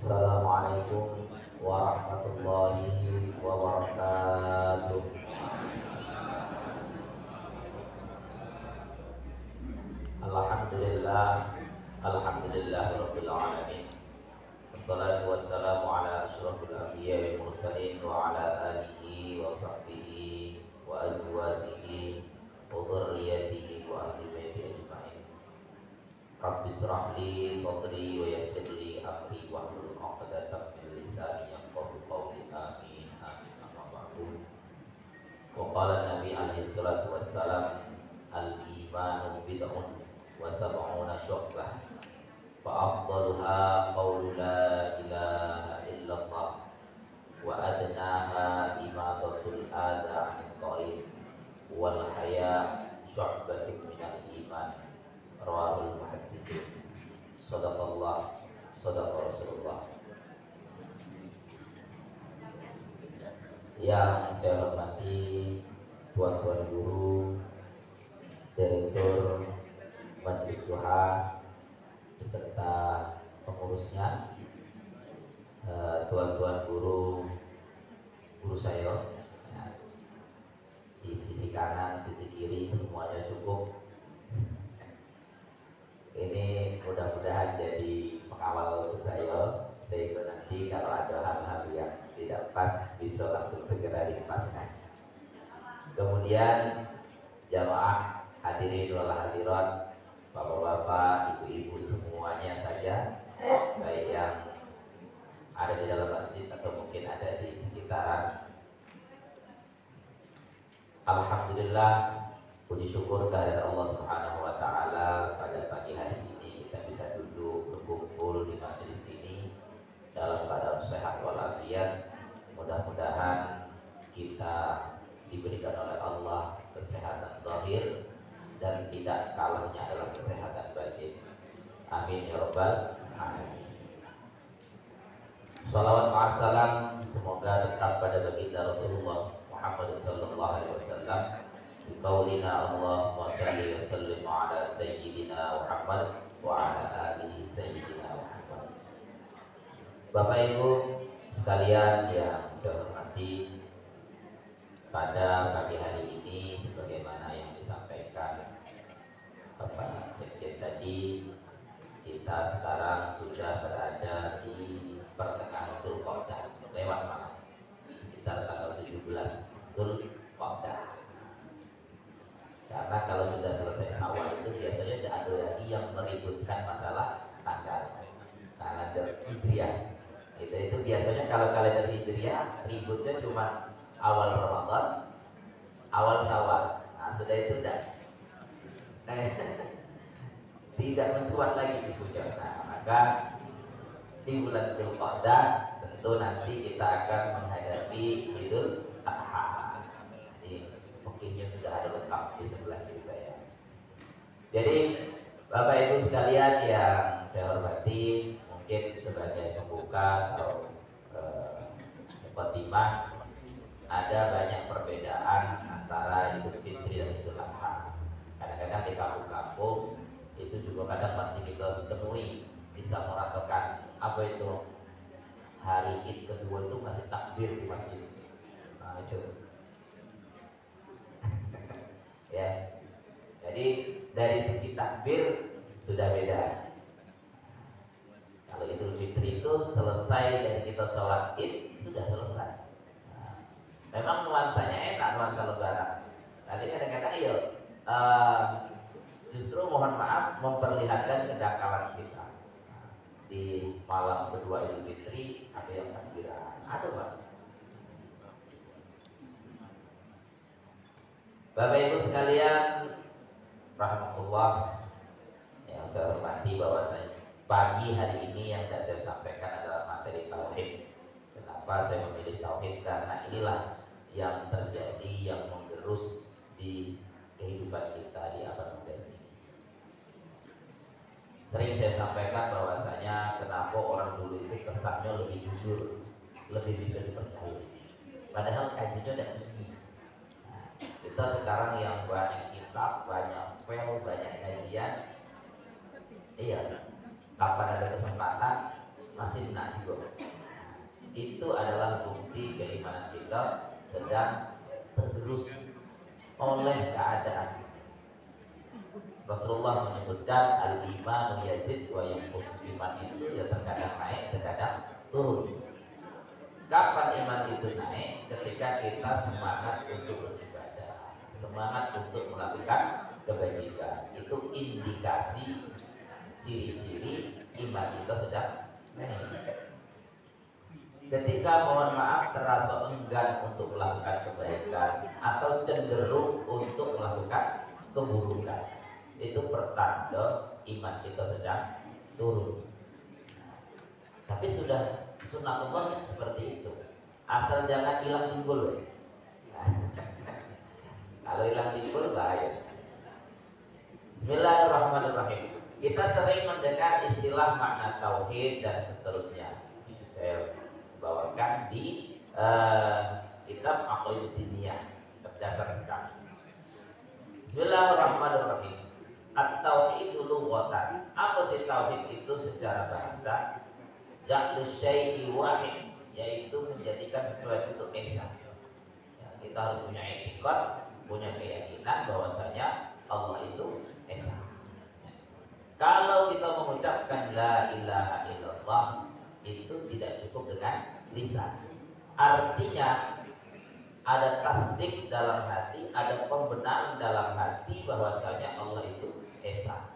Assalamualaikum warahmatullahi wabarakatuh. Alhamdulillah, alhamdulillahirabbil alamin. Wassalatu wassalamu ala asyrofil anbiya'i wal mursalin wa ala alihi wa sahbihi wa azwajihi wa dzurriyyatihi wa ahli baiti ajma'in. Rabbi shrah li sadri wa yassir li amri wahlul 'uqdatam min lisani yafqahu qawli. Amin amin. Amma ba'du. Wa qala Nabi alaihi salatu wassalam, al-imanu bid'un wa sab'una syu'bah, fa afdaluha qawlu la ilaha illallah wa adnaha imatatul adha 'anil thariq wal haya syu'batun minal iman. Rawahul muhaddisin. Shadaqallah, shadaqa Rasulullah. Yang saya hormati tuan-tuan guru, direktur Majelis Duha beserta pengurusnya, tuan-tuan guru saya, ya, di sisi kanan, sisi kiri semuanya cukup. Ini mudah-mudahan jadi pengawal untuk saya, sehingga nanti kalau ada hal-hal yang tidak pas bisa langsung segera dipaskan. Kemudian jamaah hadirin wal hadirat, bapak-bapak, ibu-ibu semuanya saja, baik yang ada di dalam masjid atau mungkin ada di sekitaran. Alhamdulillah, puji syukur kehadirat Allah Subhanahu wa taala, pada pagi hari ini kita bisa duduk berkumpul di majelis ini dalam keadaan sehat walafiat. Mudah-mudahan kita diberikan oleh Allah kesehatan zahir dan tidak kalahnya adalah kesehatan batin. Amin ya rabbal alamin. Shalawat ma'assalam semoga tetap pada baginda Rasulullah Muhammad sallallahu alaihi wasallam. Biqaulina Allahumma shalli wa sallim ala sayyidina Muhammad wa ala alihi sayyidina Muhammad. Bapak Ibu sekalian yang saya hormati, pada pagi hari ini sebagaimana yang disampaikan Bapak Sekjen tadi, kita sekarang sudah berada di pertengahan Dzulqa'dah, lewat malam sekitar tanggal 17 Dzulqa'dah. Karena kalau sudah selesai Syawal itu biasanya tidak ada lagi yang meributkan masalah tanggal kalender Hijriah. Itu biasanya kalau kalender Hijriah ributnya cuma awal Ramadan, awal Syawal. Nah, sudah itu tidak mencuat lagi dipuja. Nah, maka di bulan Dzulqa'dah tentu nanti kita akan menghadapi Idul Adha. Jadi mungkinnya sudah ada lengkap di sebelah kita ya. Jadi Bapak Ibu sekalian yang saya hormati, mungkin sebagai pembuka atau khotimah, ada banyak perbedaan antara Idul Fitri dan Idul Adha. Kadang-kadang di kampung-kampung itu juga kadang masih kita temui bisa meratakan apa itu hari Id kedua itu masih takbir di masjid. Nah, itu ya. Jadi dari segi takbir sudah beda. Kalau Idul Fitri itu selesai dari kita sholat Id sudah selesai. Nah, memang nuansanya enak, nuansa lebaran. Tapi kadang-kadang iya, justru mohon maaf memperlihatkan kedangkalan kita. Nah, di malam kedua Idul Fitri ada yang takbiran, ada Pak. Bapak Ibu sekalian rahmatullah yang saya hormati, bahwasanya pagi hari ini yang saya sampaikan adalah materi tauhid. Kenapa saya memilih tauhid? Karena inilah yang terjadi, yang menggerus di kehidupan kita di abad modern ini. Sering saya sampaikan bahwasanya kenapa orang dulu itu kesannya lebih jujur, lebih bisa dipercaya. Padahal kajiannya tidak tinggi. Nah, kita sekarang yang banyak kitab, banyak file, banyak kajian, iya, kapan ada kesempatan masih nak juga. Itu adalah bukti keimanan kita sedang tergerus oleh keadaan. Rasulullah menyebutkan al-iman yazid wa yanqus. Iman itu ya terkadang naik, terkadang turun. Kapan iman itu naik? Ketika kita semangat untuk beribadah, semangat untuk melakukan kebajikan. Itu indikasi ciri-ciri iman kita sedang naik. Ketika mohon maaf terasa enggan untuk melakukan kebaikan atau cenderung untuk melakukan keburukan, itu pertanda iman kita sedang turun. Tapi sudah sunatullah seperti itu. Asal jangan hilang timbul. Kalau hilang timbul bahaya. Bismillahirrahmanirrahim. Kita sering mendengar istilah makna tauhid dan seterusnya. Saya bawakan di kitab Aqidud Diniyah tercatat sekali. Bismillahirrahmanirrahim. At-tauhidu lughatan. Apa sih tauhid itu secara bahasa? Ja'lu syai'i wahid, yaitu menjadikan sesuatu itu esa. Ya, kita harus punya etikot, punya keyakinan bahwasanya Allah itu esa. Kalau kita mengucapkan la ilaha illallah, itu tidak cukup dengan lisan. Artinya ada tasdik dalam hati, ada pembenaran dalam hati bahwasanya Allah itu esa.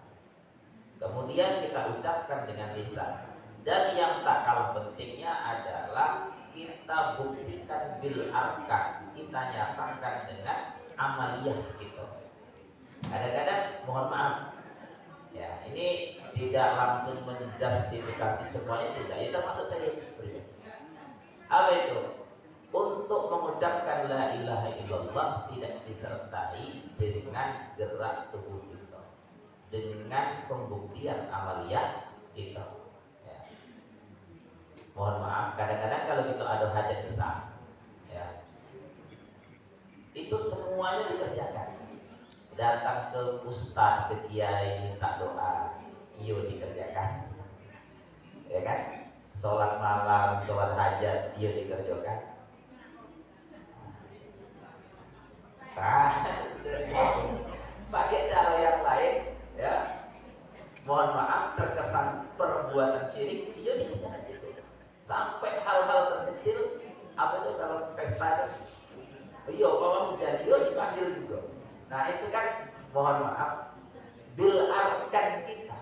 Kemudian kita ucapkan dengan lisan. Dan yang tak kalah pentingnya adalah kita buktikan bil arkan, kita nyatakan dengan amaliyah kita. Kadang-kadang mohon maaf, ya ini tidak langsung menjustifikasi semuanya, tidak. Itu maksud saya pribadi. Apa itu? Untuk mengucapkan la ilaha illallah tidak disertai dengan gerak tubuh kita, dengan pembuktian amaliyah kita. Mohon maaf, kadang-kadang kalau kita ada hajat besar, ya, itu semuanya dikerjakan. Datang ke ustaz, ke kiai, minta doa, iyo dikerjakan, ya kan? Sholat malam, sholat hajat, iyo dikerjakan. Nah, pakai cara yang lain, ya, mohon maaf, terkesan perbuatan syirik, iyo dikerjakan gitu. Sampai hal-hal terkecil, apa itu kalau pesta, iya, kalau hujan, iya dipanggil juga. Nah itu kan mohon maaf, bil arkan kita,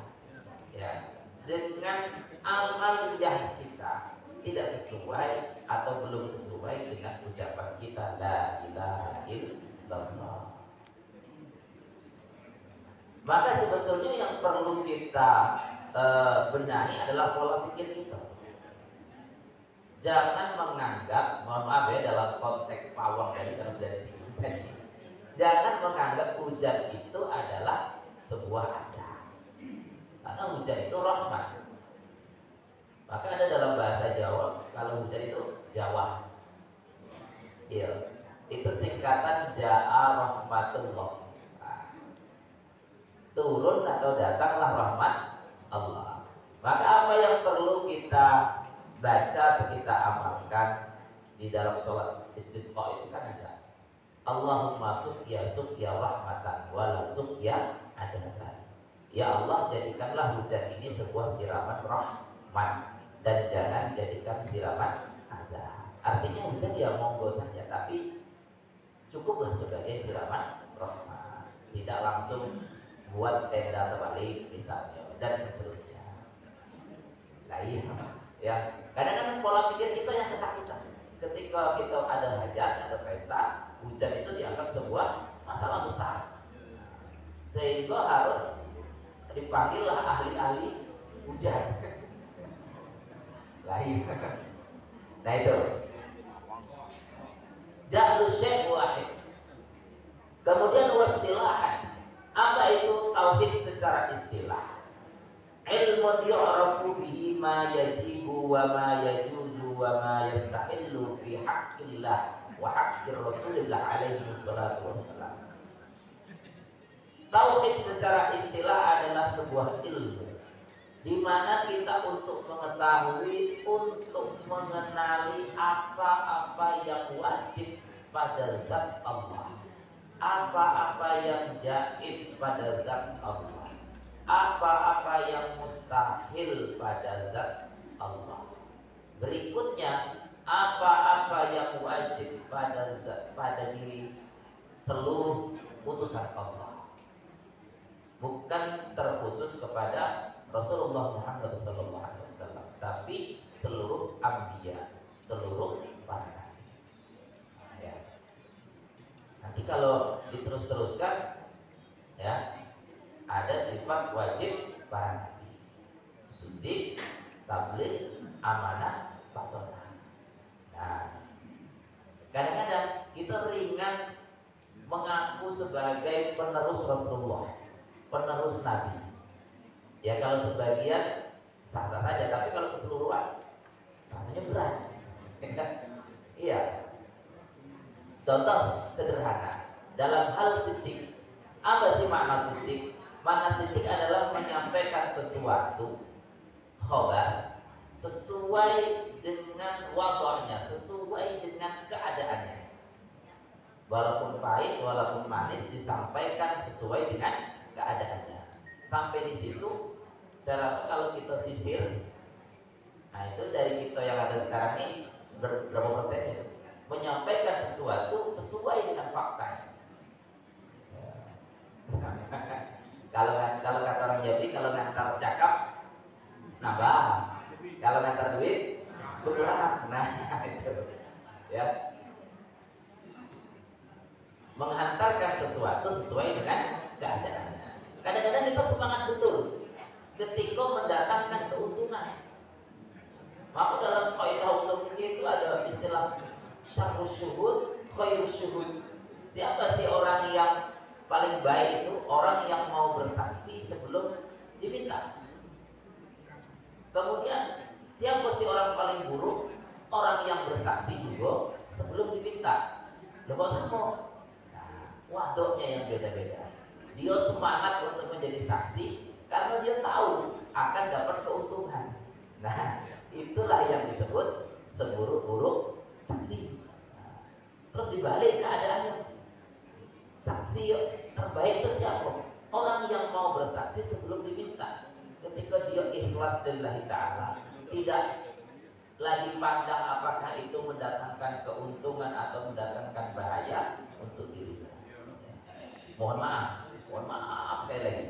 ya, dengan amaliyah kita tidak sesuai atau belum sesuai dengan ucapan kita la ilaha illallah. Maka sebetulnya yang perlu kita benahi adalah pola pikir kita. Jangan menganggap, mohon maaf ya, dalam konteks pawang dari sini, jangan menganggap hujan itu adalah sebuah adat. Karena hujan itu rahmat. Maka ada dalam bahasa Jawa, kalau hujan itu Jawa. Iya, itu singkatan Ja'a rahmatullah. Nah, turun atau datanglah rahmat Allah. Maka apa yang perlu kita baca atau kita amalkan di dalam sholat istisqa itu kan ada Allahumma suqya rahmatan wala suqya adatan. Ya Allah, jadikanlah hujan ini sebuah siraman rahmat dan jangan jadikan siraman adab. Artinya hujan ya monggo saja, tapi cukuplah sebagai siraman rahmat, tidak langsung buat tenda terbalik misalnya dan seterusnya. Nah iya, ya kadang-kadang pola pikir kita yang ketakutan. Ketika kita ada hajat, ada pesta, hujan itu dianggap sebuah masalah besar, sehingga harus dipanggillah ahli-ahli hujan. Lain. Nah itu ja'lu syai' wahid. Kemudian wastilahan. Apa itu tauhid secara istilah? Ilmun yu'rafu bihi ma yajibu wa ma yajuzu wa ma yastahillu fi haqqillah wa haqqir Rasulillah alaihi wassalatu wassalam. Tauhid secara istilah adalah sebuah ilmu di mana kita untuk mengetahui, untuk mengenali apa-apa yang wajib pada zat Allah, apa-apa yang jaiz pada zat Allah, apa-apa yang mustahil pada zat Allah. Berikutnya, apa-apa yang wajib pada diri seluruh utusan Allah, bukan terkhusus kepada Rasulullah Muhammad SAW, tapi seluruh anbiya, seluruh para nabi. Ya. Nanti kalau diterus-teruskan, ya, ada sifat wajib para nabi: sundik, tabligh, amanah, fatonah. Nah, kadang-kadang kita ringan mengaku sebagai penerus Rasulullah, penerus Nabi. Ya kalau sebagian sah-sah saja, tapi kalau keseluruhan rasanya berat. Iya. Contoh sederhana dalam hal sidik. Apa sih makna sidik? Makna sidik adalah menyampaikan sesuatu khobar sesuai dengan wadahnya, sesuai dengan keadaannya. Walaupun pahit, walaupun manis, disampaikan sesuai dengan keadaannya. Sampai di situ, saya rasa kalau kita sisir, nah itu dari kita yang ada sekarang ini berapa persen ya? Menyampaikan sesuatu sesuai dengan fakta. Ya. Kalau kata orang Jawa, kalau ngantar cakap nambah, kalau ngantar duit kurang. Nah itu ya, menghantarkan sesuatu sesuai dengan keadaannya. Kadang-kadang kita semangat betul ketika mendatangkan keuntungan. Maka dalam kaidah usul fikih itu ada istilah syarrus syuhud, khairus syuhud. Siapa sih orang yang paling baik? Itu orang yang mau bersaksi sebelum diminta. Kemudian siapa sih orang paling buruk? Orang yang bersaksi juga sebelum diminta. Loh kok sama? Nah, wadoknya yang beda-beda. Dia semangat untuk menjadi saksi karena dia tahu akan dapat keuntungan. Nah, itulah yang disebut seburuk-buruk saksi. Nah, terus dibalik keadaannya, saksi terbaik itu siapa? Orang yang mau bersaksi sebelum diminta. Ketika dia ikhlas lillahi ta'ala, tidak lagi pandang apakah itu mendatangkan keuntungan atau mendatangkan bahaya untuk dirinya. Mohon maaf sekali lagi.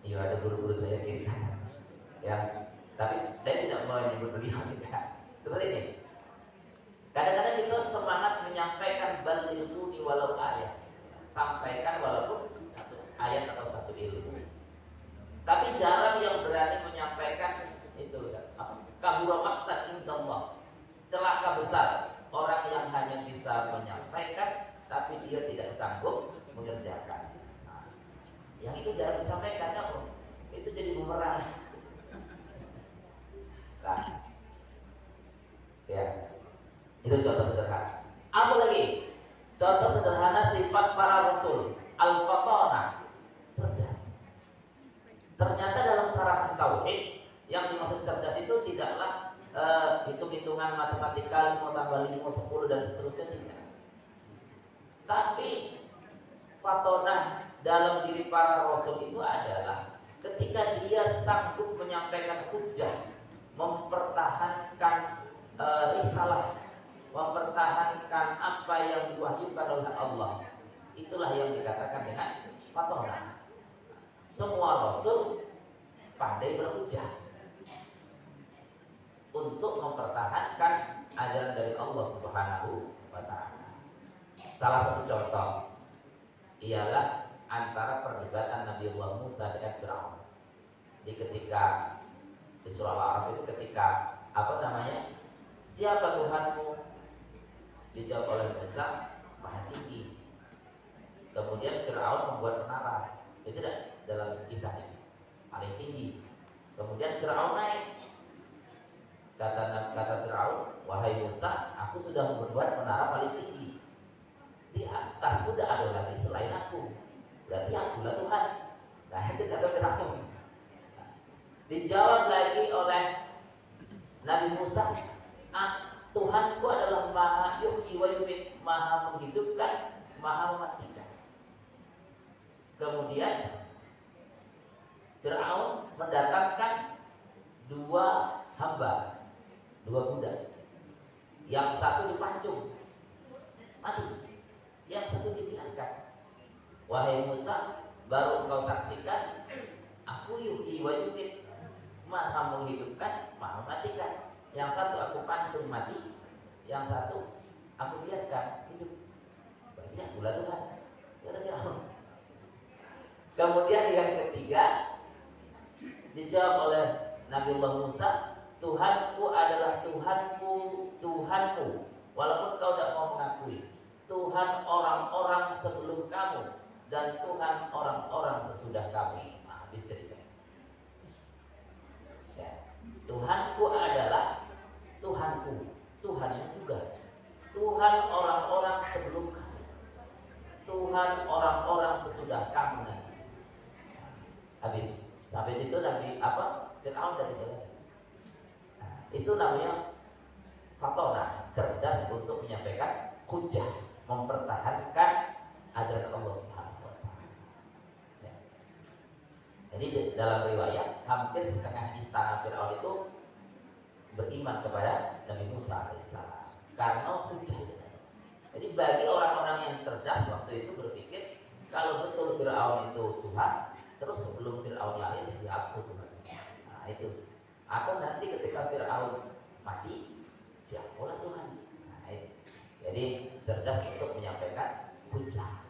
Iya ada guru-guru saya kita, ya. Tapi saya tidak mau menyebut beliau kita. Seperti ini. Kadang-kadang kita semangat menyampaikan balighu walau ayat, sampaikan walaupun satu ayat atau satu ilmu. Tapi jarang yang berani menyampaikan itu. Kabura maqtan indallah, celaka besar orang yang hanya bisa menyampaikan tapi dia tidak sanggup mengerjakan. Nah, yang itu jarang disampaikan, ya, itu jadi bumerang. Nah, ya, itu contoh sederhana. Apa lagi? Contoh sederhana sifat para rasul, al-fatanah, cerdas. Ternyata dalam syarahan tauhid yang dimaksud cerdas itu tidaklah hitung-hitungan matematika 5 tambah 5 10 dan seterusnya, tidak. Tapi fatonah dalam diri para rasul itu adalah ketika dia sanggup menyampaikan hujah, mempertahankan risalah, mempertahankan apa yang diwahyukan oleh Allah, itulah yang dikatakan dengan fatonah. Semua rasul pandai berhujah untuk mempertahankan ajaran dari Allah Subhanahu wa ta'ala. Salah satu contoh ialah antara perdebatan Nabi Allah Musa dengan Fir'aun. Di ketika di surah Al-A'raf itu, ketika apa namanya? Siapa Tuhanmu? Dijawab oleh Musa, Maha Tinggi. Kemudian Fir'aun membuat menara. Itu dalam kisah ini, paling tinggi. Kemudian Fir'aun naik. Kata Fir'aun, wahai Musa, aku sudah membuat menara paling tinggi. Di atas sudah ada lagi selain aku. Berarti akulah Tuhan. Nah itu kata Firaun. Dijawab lagi oleh Nabi Musa, Tuhanku adalah Maha Yuhyi wa Yumiit, Maha menghidupkan, Maha mematikan. Kemudian Firaun mendatangkan dua hamba, dua budak. Yang satu dipancung, mati. Yang satu dibiarkan. Wahai Musa, baru engkau saksikan, aku Yuhyi wa Yumiit, Maha menghidupkan, Maha mematikan. Yang satu aku pancung mati, yang satu aku biarkan hidup. Bagi akulah Tuhan. Kata Firaun. Kemudian yang ketiga dijawab oleh Nabiullah Musa, Tuhanku adalah Tuhanku, Tuhanmu, walaupun kau tidak mau mengakui, Tuhan orang-orang sebelum kamu dan Tuhan orang-orang sesudah kami. Nah, habis cerita. Ya. Tuhanku adalah Tuhanku, Tuhanmu juga, Tuhan orang-orang sebelum kamu, Tuhan orang-orang sesudah kamu nanti. Habis itu Nabi Firaun dari sana. Nah, itu namanya fatonah, cerdas untuk menyampaikan hujah, mempertahankan ajaran Allah Subhanahu wa taala. Ya. Jadi dalam riwayat hampir setengah istana Firaun itu beriman kepada Nabi Musa alaihissalam karena hujah. Jadi bagi orang-orang yang cerdas waktu itu berpikir kalau betul Firaun itu Tuhan, terus sebelum Firaun lahir siapa Tuhan? Nah itu. Atau nanti ketika Firaun mati, siapalah Tuhan? Nah itu. Jadi cerdas untuk menyampaikan hujah.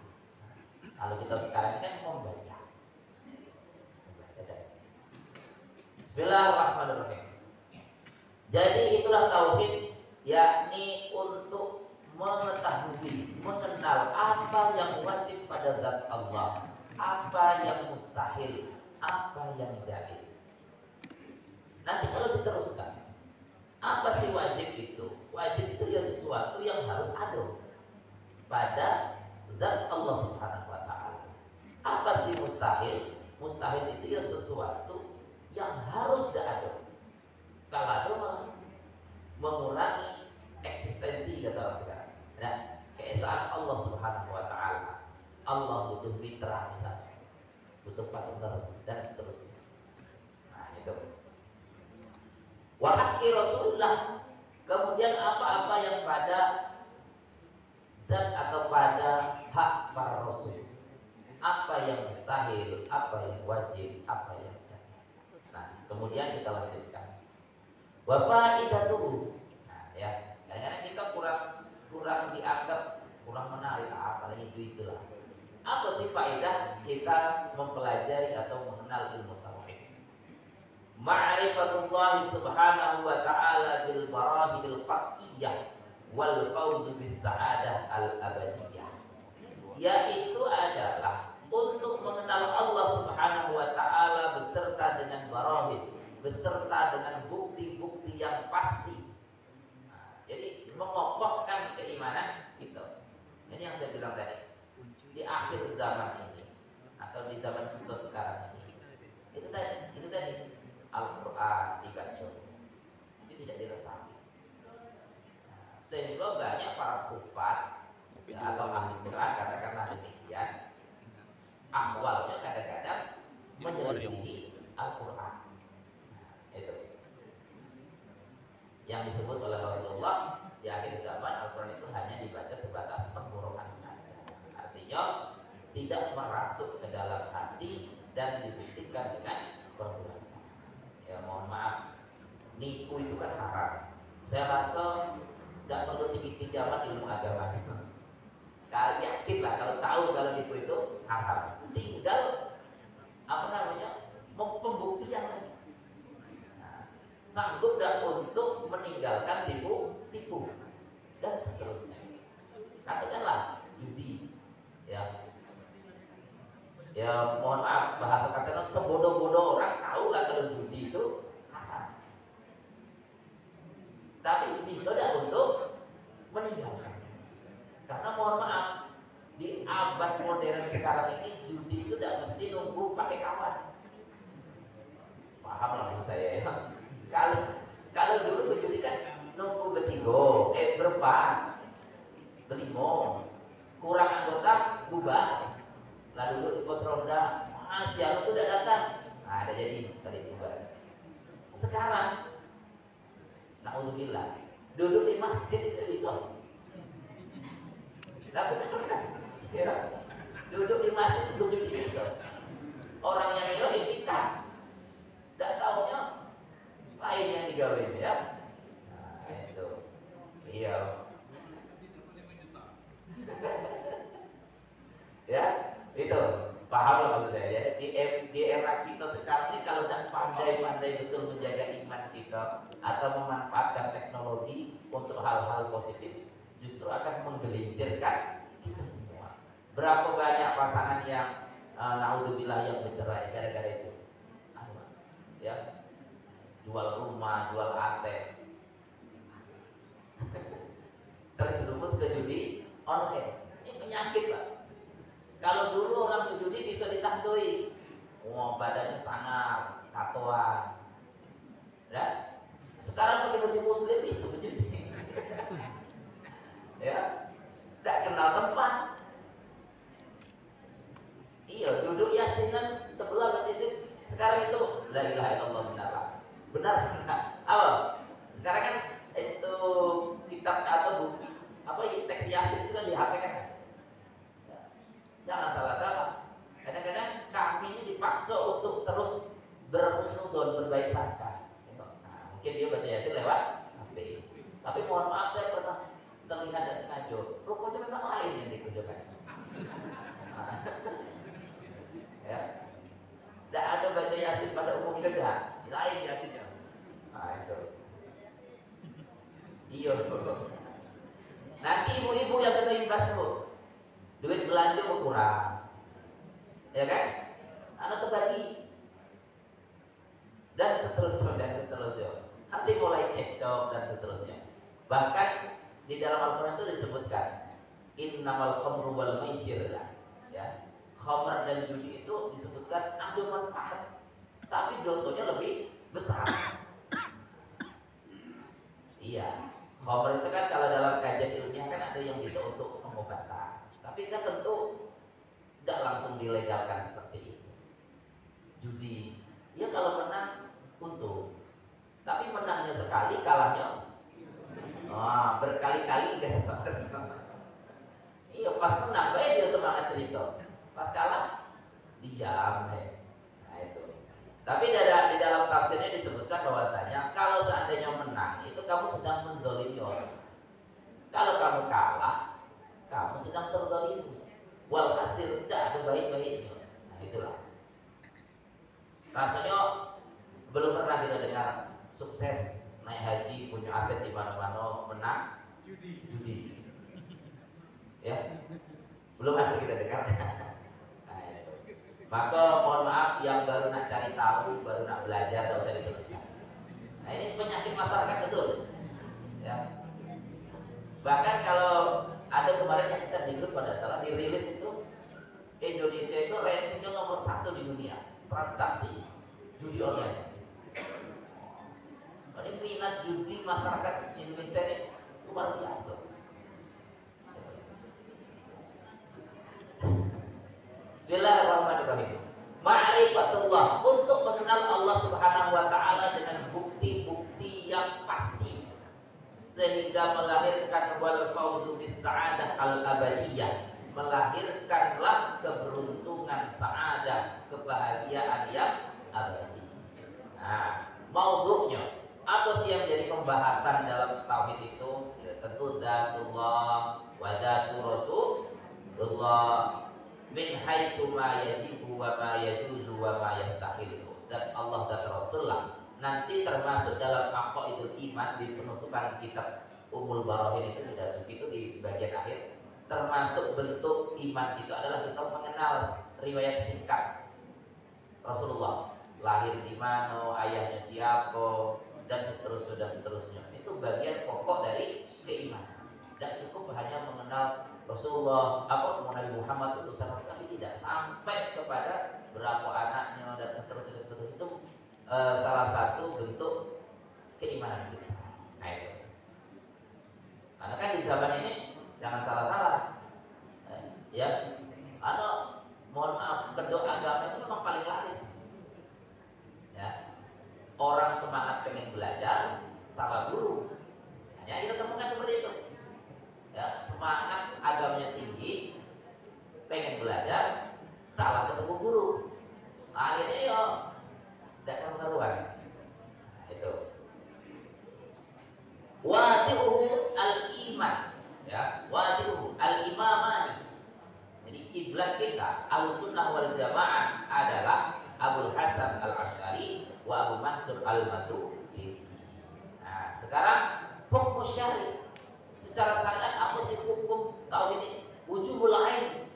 Kalau kita sekarang kan mau membaca. Bismillahirrahmanirrahim. Jadi itulah tauhid, yakni untuk mengetahui, mengenal apa yang wajib pada zat Allah, apa yang mustahil, apa yang jaiz. Nanti kalau diteruskan, apa sih wajib itu? Wajib itu ya sesuatu yang harus ada pada zat Allah Subhanahu wa taala. Apa sih mustahil? Mustahil itu ya sesuatu yang harus tidak ada. Kalau ada malah mengurangi eksistensi kata orang kita. Nah, keesaan Allah Subhanahu wa taala. Allah butuh mitra misalnya, butuh partner dan seterusnya. Nah, itu. Wa haqqi Rasulullah. Kemudian apa-apa yang pada dan atau pada hak para rasul. Apa yang mustahil, apa yang wajib, apa yang jaiz. Nah, kemudian kita lanjutkan. Wa faidatuhu. Nah, ya. Kadang-kadang kita kurang dianggap, kurang menarik, apalagi itulah. Apa sih faedah kita mempelajari atau mengenal ilmu tauhid? Ma'rifatullah subhanahu wa ta'ala bil barahidil qat'iyyah wal fawzu bis sa'adah al abadiyah. Yaitu adalah untuk mengenal Allah Subhanahu wa taala beserta dengan barahid, beserta dengan bukti-bukti yang pasti. Nah, jadi mengokohkan keimanan kita. Ini yang saya bilang tadi. Di akhir zaman ini atau di zaman kita sekarang ini, itu tadi Al-Quran dibaca, itu tidak diresapi. Nah, sehingga banyak para kufar ya, atau ahli Quran karena demikian, awalnya kadang-kadang menyelisihi Al-Quran. Nah, itu yang disebut oleh Rasulullah di akhir zaman. Al-Quran itu hanya dibaca sebatas tenggorokan saja, artinya tidak merasuk ke dalam hati dan dibuktikan dengan perbuatan. Ya mohon maaf, nipu itu kan haram. Saya rasa tidak perlu tinggi-tinggi amat ilmu agama itu. Kalian yakin lah kalau tahu kalau nipu itu haram. Tinggal pembuktian lagi. Nah, sanggup dan untuk meninggalkan tipu dan seterusnya. Katakanlah judi, ya mohon maaf bahasa katanya sebodoh-bodoh orang tahu lah kalau judi itu haram. Tapi bisa tidak untuk meninggalkan. Karena mohon maaf, Di abad modern sekarang ini judi itu tidak mesti nunggu pakai kawan. Paham lah maksud saya ya. Kalau dulu berjudi kan nunggu bertiga, berempat, berlima, kurang anggota bubar. Lalu duduk di pos ronda, masih aku tuh udah datang. Nah, ada jadi tadi bubar. Sekarang, naudzubillah, duduk di masjid itu bisa. Tapi ya, duduk di masjid itu judi bisa. Orang yang ngira ikat, tidak tahunya lain yang digawe ya. Nah, itu, iya. Ya, itu paham lah maksud saya ya. Di era kita sekarang ini kalau tidak pandai-pandai betul menjaga iman kita atau memanfaatkan teknologi untuk hal-hal positif, justru akan menggelincirkan kita semua. Berapa banyak pasangan yang naudzubillah yang bercerai gara-gara itu, ya, jual rumah, jual aset, terjerumus ke judi online. Ini penyakit, Pak. Kalau dulu orang berjudi bisa ditandui, wah badannya sangat tatoan, ya. Sekarang pakai baju muslim bisa berjudi, ya. Tidak kenal tempat. Iya, duduk yasinan sebelah masjid. Sekarang itu la ilaha illallah benar. Apa? Sekarang kan itu kitab atau buku apa teks yasin itu kan di HP kan? Jangan salah-salah. Kadang-kadang kami ini dipaksa untuk terus berhusnudon, berbaik sangka. Nah, mungkin dia baca yasin lewat HP. Tapi mohon maaf saya pernah terlihat dan sengaja. Rupanya memang lain yang ditunjukkan. Nah, ya, tidak ada baca yasin pada umumnya dah. Lain yasinnya. Nah itu. Iya. Nanti ibu-ibu yang kena imbas tuh. Duit belanja berkurang, ya kan? Anak terbagi dan seterusnya. Nanti mulai cekcok dan seterusnya. Bahkan di dalam Al-Quran itu disebutkan innamal khamru wal maisir, ya. Khamr dan judi itu disebutkan ada manfaat, tapi dosanya lebih besar. Iya. Khamr itu kan kalau dalam kajian ilmiah kan ada yang bisa untuk pengobatan. Tapi kan tentu tidak langsung dilegalkan seperti itu. Judi, ya kalau menang untung, tapi menangnya sekali, kalahnya berkali-kali kan. Iya, pas menang baik dia semangat cerita, pas kalah diam deh. Nah itu. Tapi di dalam tafsirnya disebutkan bahwasanya kalau seandainya menang itu kamu sedang menzolimi orang. Kalau kamu kalah, kamu sedang terzalimi. Wal hasil tidak ada baik-baiknya. Nah itulah. Rasanya belum pernah kita dengar sukses naik haji, punya aset di mana-mana, menang judi. Ya, belum ada kita dengar. Nah, itu. Maka mohon maaf yang baru nak cari tahu, baru nak belajar, tak usah diteruskan. Nah ini penyakit masyarakat betul. Ya. Bahkan kalau ada kemarin yang kita di grup pada salah dirilis itu Indonesia itu rankingnya nomor 1 di dunia transaksi judi online. Ini minat judi masyarakat Indonesia ini luar biasa. Bismillahirrahmanirrahim. Ma'rifatullah, untuk mengenal Allah Subhanahu wa taala dengan bukti-bukti yang pasti sehingga melahirkan wal fauzu bis sa'adah al abadiyah, melahirkanlah keberuntungan sa'adah, kebahagiaan yang abadi. Nah, maudhu'nya apa sih yang jadi pembahasan dalam tauhid itu? Ya, tentu dzatullah wa dzatu rasulullah min haitsu ma yajibu wa ma yajuzu wa ma yastahil. Dan Allah dan Rasulullah nanti termasuk dalam aqaidul iman di penutupan kitab Ummul Barahin itu itu di bagian akhir, termasuk bentuk iman itu adalah kita mengenal riwayat singkat Rasulullah, lahir di mana, ayahnya siapa, dan seterusnya. Itu bagian pokok dari keimanan. Tidak cukup hanya mengenal Rasulullah apa Nabi Muhammad utusan Allah, tapi tidak sampai kepada berapa anaknya dan seterusnya itu salah satu bentuk keimanan kita. Nah itu. Karena kan di zaman ini jangan salah-salah, ya. Mohon maaf, kedua agama itu memang paling laris. Ya. Orang semangat pengen belajar, salah guru. Hanya kita temukan seperti itu. Ya, semangat agamanya tinggi, pengen belajar, salah ketemu guru. Akhirnya ya tidak keruan. Nah, itu. Wati'uhu al-iman, ya, wati'uhu al-imamani. Jadi kiblat kita Ahlussunnah wal Jamaah adalah Abul Hasan Al-Asy'ari wa Abu Mansur Al-Maturidi. Nah, sekarang hukum syar'i. Secara syariat apa sih hukum tauhid ini? Wujubul ain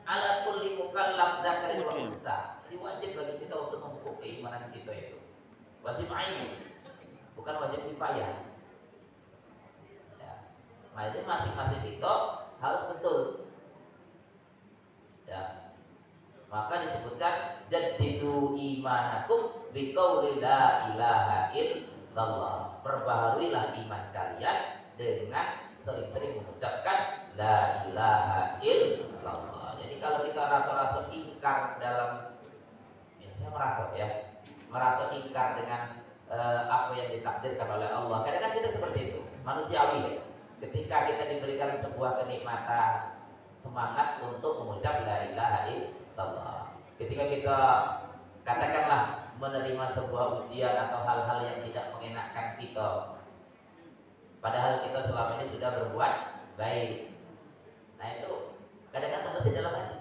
ala kulli mukallaf dzakarin wa unsa. Jadi wajib bagi kita untuk mengukur keimanan kita itu. Wajib ain, bukan wajib kifayah. Ya. Nah, itu masing-masing kita harus betul. Ya. Maka disebutkan jaddidu imanakum biqauli la ilaha illallah. Perbaharuilah iman kalian dengan sering-sering mengucapkan la ilaha illallah. Jadi kalau kita rasa-rasa ingkar dalam, ya saya merasa ingkar dengan apa yang ditakdirkan oleh Allah. Kadang-kadang kita seperti itu, manusiawi. Ketika kita diberikan sebuah kenikmatan, semangat untuk mengucap la ilaha illallah. Ketika kita katakanlah menerima sebuah ujian atau hal-hal yang tidak mengenakan kita, padahal kita selama ini sudah berbuat baik. Nah itu kadang-kadang mesti dalam hati,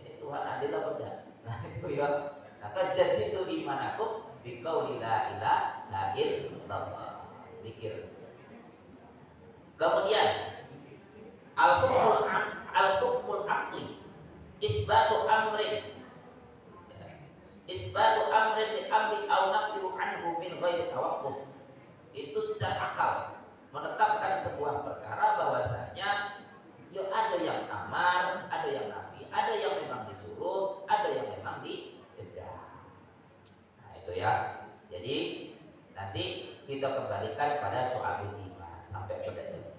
ini Tuhan adil apa enggak? Nah itu ya. Maka jadi itu imanakum biqauli la ilaha illallah. Zikir. Kemudian al-hukmul aqli isbatu amrin li amri aw nafyu anhu min ghairi tawaqquf. Itu secara akal menetapkan sebuah perkara bahwasanya ya ada yang amar, ada yang nafi, ada yang memang disuruh, ada yang memang dicegah. Nah itu ya. Jadi nanti kita kembalikan pada soal iman sampai pada itu.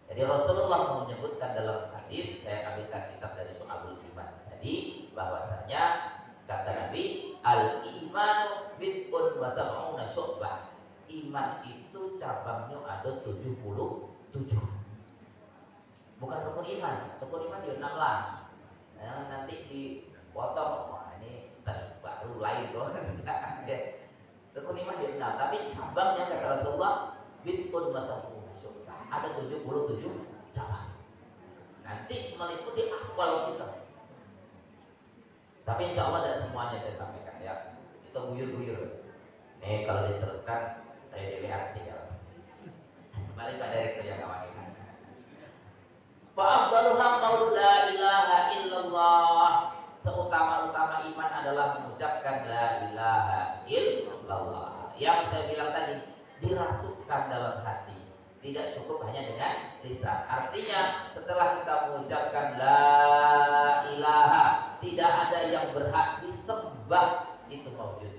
Jadi Rasulullah menyebutkan dalam hadis, saya ambilkan kitab dari Syu'abul Iman tadi, bahwasanya kata Nabi, al-iman bid'un wa sab'una syu'bah. Iman itu cabangnya ada 77. Bukan rukun iman di 16. Nah, nanti dipotong, wah ini baru lain loh. Rukun iman di 6, tapi cabangnya kata Rasulullah bid'un wa sab'una syu'bah. Ada 77 cabang. Nanti meliputi akwal kita. Tapi insya Allah tidak semuanya saya sampaikan ya. Itu guyur-guyur. Nih kalau diteruskan saya dilihat tinggal. Kembali pada direktur yang kawan ini. Fa'afdaluha qaulu la ilaha illallah. Seutama-utama iman adalah mengucapkan la ilaha illallah. Yang saya bilang tadi, dirasukkan dalam hati. Tidak cukup hanya dengan lisan. Artinya setelah kita mengucapkan la ilaha, tidak ada yang berhak disembah itu maujud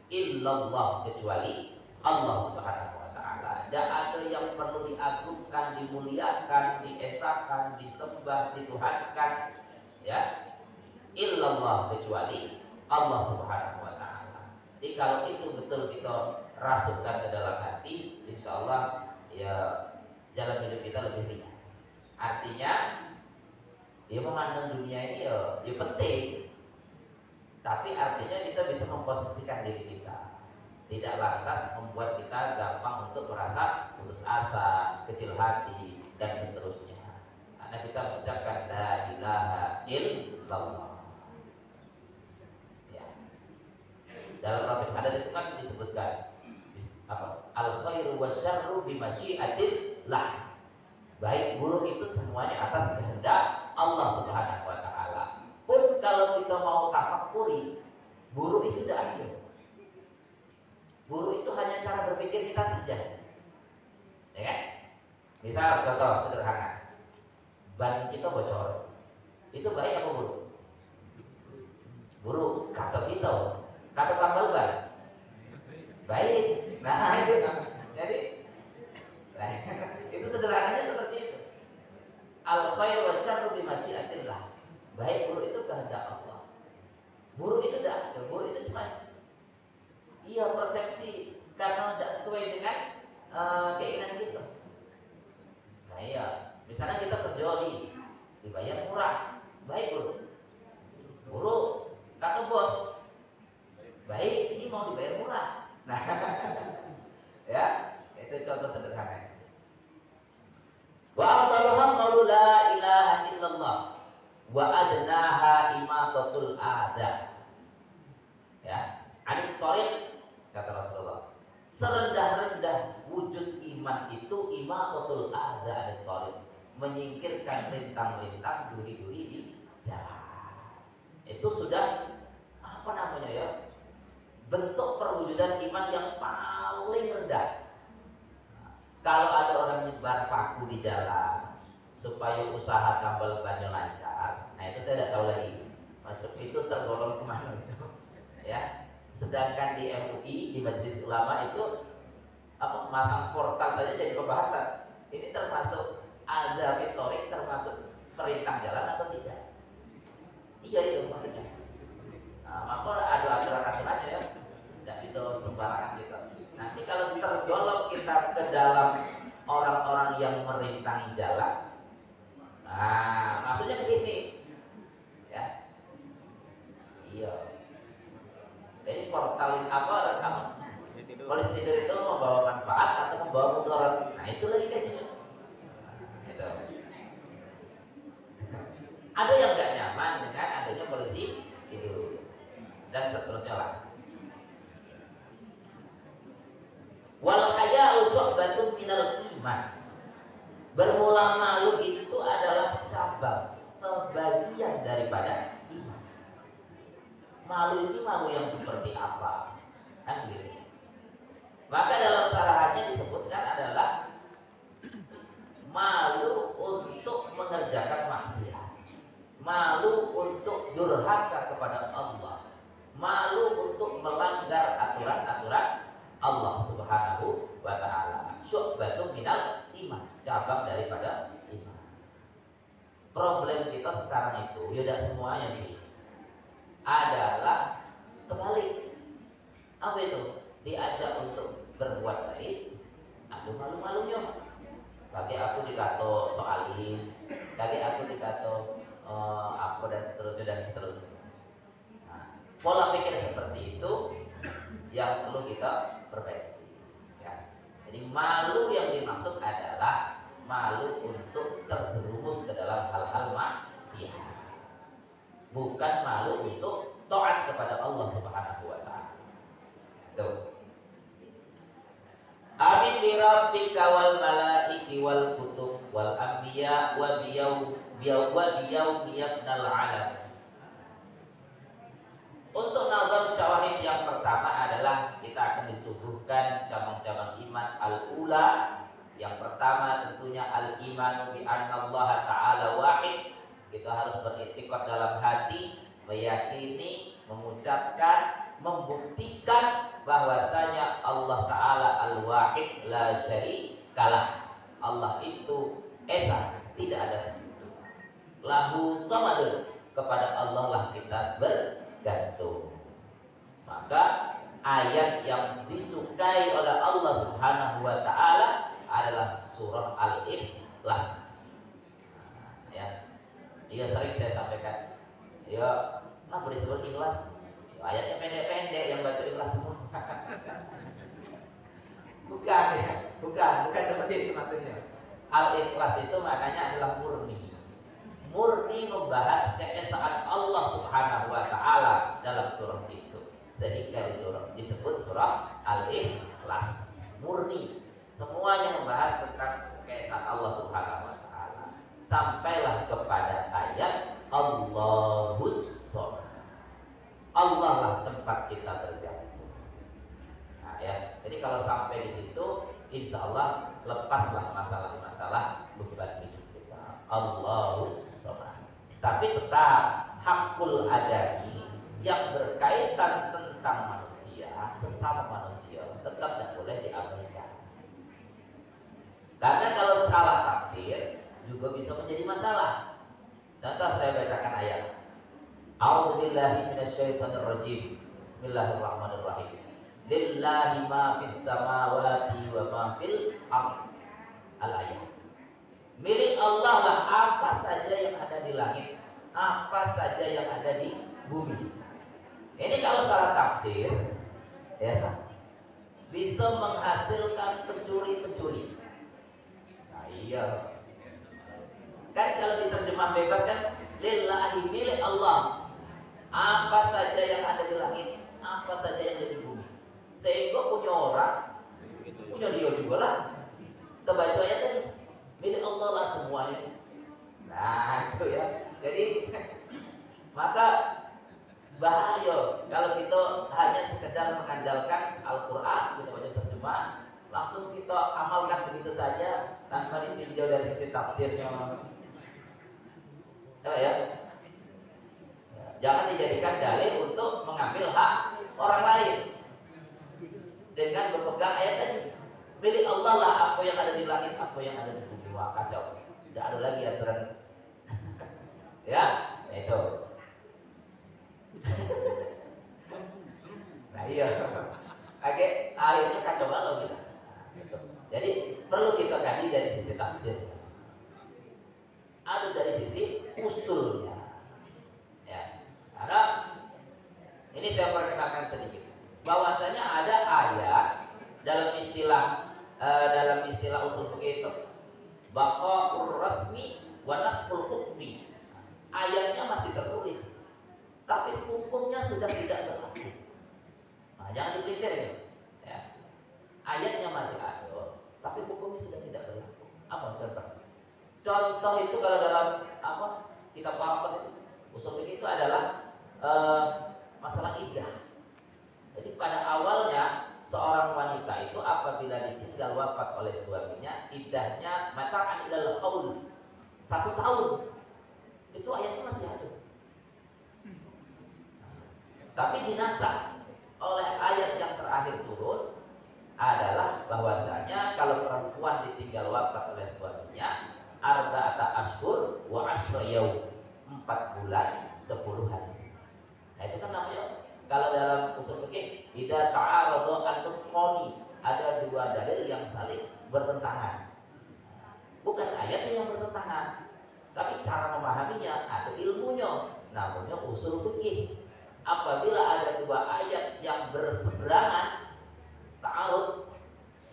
illallah kecuali Allah Subhanahu wa taala. Tidak ada yang perlu diagungkan, dimuliakan, diesakan, disembah, dituhankan, ya, illallah kecuali Allah Subhanahu wa taala. Jadi kalau itu betul kita rasukkan ke dalam hati, insyaallah ya jalan hidup kita lebih ringan. Artinya dia memandang dunia ini ya penting, tapi artinya kita bisa memposisikan diri kita, tidak lantas membuat kita gampang untuk merasa putus asa, kecil hati dan seterusnya. Karena kita mengucapkan la ilaha illallah. Ya. Dalam Rafiq Haddad itu kan disebutkan apa? Al khairu wasyarru bi masyiatillah. Baik buruk itu semuanya atas kehendak Allah Subhanahu wa taala. Pun kalau kita mau tafakkuri, buruk itu tidak ada. Buruk itu hanya cara berpikir kita saja. Ya kan? Misal contoh sederhana. ban kita bocor, itu baik apa buruk? Buruk. Kata kita, kata tambal ban baik. Nah itu, jadi nah, itu sederhananya seperti itu. Al khair wa syarru bi masyiatillah. Baik buruk itu kehendak Allah. Buruk itu tidak ada. Buruk itu cuma iya persepsi karena tidak sesuai dengan keinginan kita. Nah iya, misalnya kita kerja dibayar murah, baik buruk. Buruk, kata bos, baik ini mau dibayar murah. Nah, ya itu contoh sederhana. Wa afdaluha qaulu la ilaha illallah wa adnaha imatatul adha. Ya, anil thariq kata Rasulullah. Serendah-rendah wujud iman itu imatatul adha anil thariq, menyingkirkan rintang-rintang duri-duri di jalan. Itu sudah apa namanya ya? Bentuk perwujudan iman yang paling rendah. Kalau ada orang nyebar paku di jalan supaya usaha tambal bannya lancar, nah itu saya tidak tahu lagi masuk itu tergolong kemana itu, ya. Sedangkan di MUI, di Majelis Ulama itu apa masang portal saja jadi pembahasan. Ini termasuk ada retorik, termasuk perintah jalan atau tidak? Iya itu maksudnya. Nah, maka ada aturan-aturannya ya, tidak bisa sembarangan kita. Nanti kalau tergolong kita ke dalam orang-orang yang merintangi jalan, nah maksudnya begini, ya, iya. Jadi portal apa kamu? Polisi tidur itu membawa manfaat atau membawa mudarat? Nah itu lagi kajian. Itu. Ada yang nggak nyaman dengan adanya polisi tidur dan seterusnya lah. Wal haya'u syu'batun minal iman. Bermula malu itu adalah cabang sebagian daripada iman. Malu ini malu yang seperti apa? Kan gitu. Maka dalam syarahannya disebutkan adalah malu untuk mengerjakan maksiat, malu untuk durhaka kepada Allah, malu untuk melanggar aturan-aturan Allah Subhanahu wa ta'ala. Syu'batun minal iman, cabang daripada iman. Problem kita sekarang itu, ya tidak semuanya sih, adalah kebalik. Apa itu? Diajak untuk berbuat baik, aduh malu-malunya. Bagi aku dikato soalin, bagi aku dikato apa dan seterusnya dan seterusnya. Nah, pola pikir seperti itu yang perlu kita perbaiki. Ya. Jadi malu yang dimaksud adalah malu untuk terjerumus ke dalam hal-hal maksiat, bukan malu untuk taat kepada Allah Subhanahu wa ta'ala. Tuh. Amin bi rabbika wal malaiki wal kutub wal anbiya wa biyawmi yabnal alam. Untuk nazam syawahid yang pertama adalah kita akan disuguhkan cabang-cabang iman al-ula. Yang pertama tentunya al-iman bi anna Allah ta'ala wahid. Kita harus beriktikad dalam hati, meyakini, mengucapkan, membuktikan bahwasanya Allah Ta'ala al-wahid la syarikalah. Allah itu esa, tidak ada sekutu. Lahu samadun, kepada Allah lah kita bergantung. Maka ayat yang disukai oleh Allah Subhanahu wa ta'ala adalah surah Al-Ikhlas. Ya. Iya sering saya sampaikan. Ya, kenapa disebut ikhlas? Ayatnya pendek-pendek yang baca ikhlas semua. bukan seperti itu maksudnya. Al-Ikhlas itu maknanya adalah murni. Murni membahas keesaan Allah Subhanahu wa ta'ala dalam surah itu. Sehingga disebut surah Al-Ikhlas. Murni. Semuanya membahas tentang keesaan Allah Subhanahu wa ta'ala. Sampailah kepada ayat Allahus Shomad. Allah lah tempat kita bergantung. Nah ya, jadi kalau sampai di situ, insya Allah lepaslah masalah-masalah beban hidup kita. Allah hakul adami yang berkaitan tentang manusia, sesama manusia, tetap tidak boleh diabaikan. Karena kalau salah tafsir juga bisa menjadi masalah. Contoh saya bacakan ayat. A'udzubillahi minasyaitonirrajim. Bismillahirrahmanirrahim. Lillahi ma fis samawati wa ma fil ardh. Al-ayat. Milik Allah lah apa saja yang ada di langit, apa saja yang ada di bumi. Ini kalau salah tafsir, ya, bisa menghasilkan pencuri-pencuri. Nah iya, kan kalau diterjemah bebas kan, lillahi milik Allah, apa saja yang ada di langit, apa saja yang ada di bumi. Sehingga punya orang, punya dia juga lah. Kita baca ayat tadi, milik Allah lah semuanya. Nah itu ya. Jadi maka bahaya kalau kita hanya sekedar mengandalkan Al-Quran, kita baca terjemah, langsung kita amalkan begitu saja tanpa ditinjau dari sisi tafsirnya. Coba ya. Jangan dijadikan dalil untuk mengambil hak orang lain dengan berpegang ayat tadi. Milik Allah lah apa yang ada di langit, apa yang ada di bumi. Wah kacau. Tidak ada lagi aturan. Ya, itu. Nah iya. Oke, akhirnya kacau balau kita. Gitu. Jadi perlu kita kaji dari sisi tafsir. Ada dari sisi usulnya. Ya. Karena ini saya perkenalkan sedikit. Bahwasanya ada ayat dalam istilah usul fikih itu baqaul rasmi wa nasful hukmi. Ayatnya masih tertulis, tapi hukumnya sudah tidak berlaku. Nah, jangan dipelintir ya. Ayatnya masih ada, tapi hukumnya sudah tidak berlaku. Apa contoh? Contoh itu kalau dalam kitab apa itu usul fikih itu adalah masalah iddah. Jadi pada awalnya seorang wanita itu apabila ditinggal wafat oleh suaminya, iddahnya mata'an ilal haul 1 tahun. Itu ayatnya masih ada. Tapi dinasakh oleh ayat yang terakhir turun adalah bahwasanya kalau perempuan ditinggal wafat oleh suaminya, arba'ata ashhur wa ashra yaum, 4 bulan 10 hari. Nah itu kan namanya kalau dalam usul fikih idza ta'arada an-nutqani, ada 2 dalil yang saling bertentangan. Bukan ayat yang bertentangan, tapi cara memahaminya atau ilmunya, namanya usul fikih. Apabila ada 2 ayat yang berseberangan, ta'arud,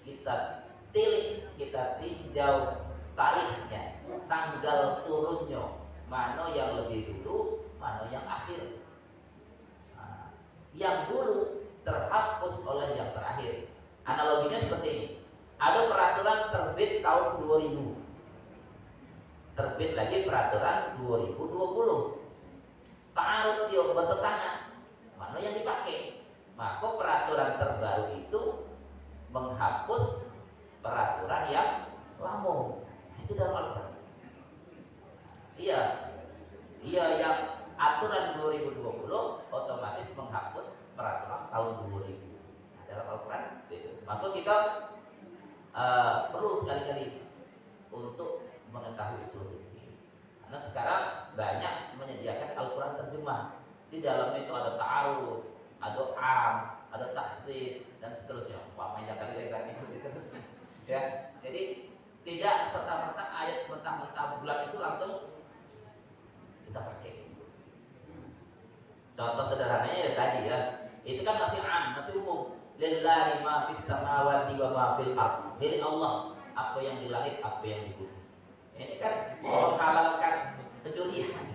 kita tilik, kita tinjau tarikhnya, tanggal turunnya, mana yang lebih dulu, mana yang akhir. Yang dulu terhapus oleh yang terakhir. Analoginya seperti ini. Ada peraturan terbit tahun 2000. Terbit lagi peraturan 2020. Ta'arud dia bertentangan. Mana yang dipakai? Maka peraturan terbaru itu menghapus peraturan yang lama. Itu dalam Al-Quran. Iya, yang aturan 2020 otomatis menghapus peraturan tahun 2000. Nah, dalam Al-Quran itu. Maka kita perlu sekali-kali untuk mengetahui usul fikih. Karena sekarang banyak menyediakan Al-Quran terjemah. Di dalamnya itu ada ta'arud, ada am, ada takhsis dan seterusnya. Wah, banyak kali lagi terusnya. Ya, jadi tidak serta-merta ayat mentah-mentah bulan itu langsung kita pakai. Contoh sederhananya ya tadi ya, itu kan masih masih umum. Lillahi ma fis samawati wa ma fil ardh. Milik Allah apa yang di langit, apa yang di bumi. Ini kan menghalalkan pencurian.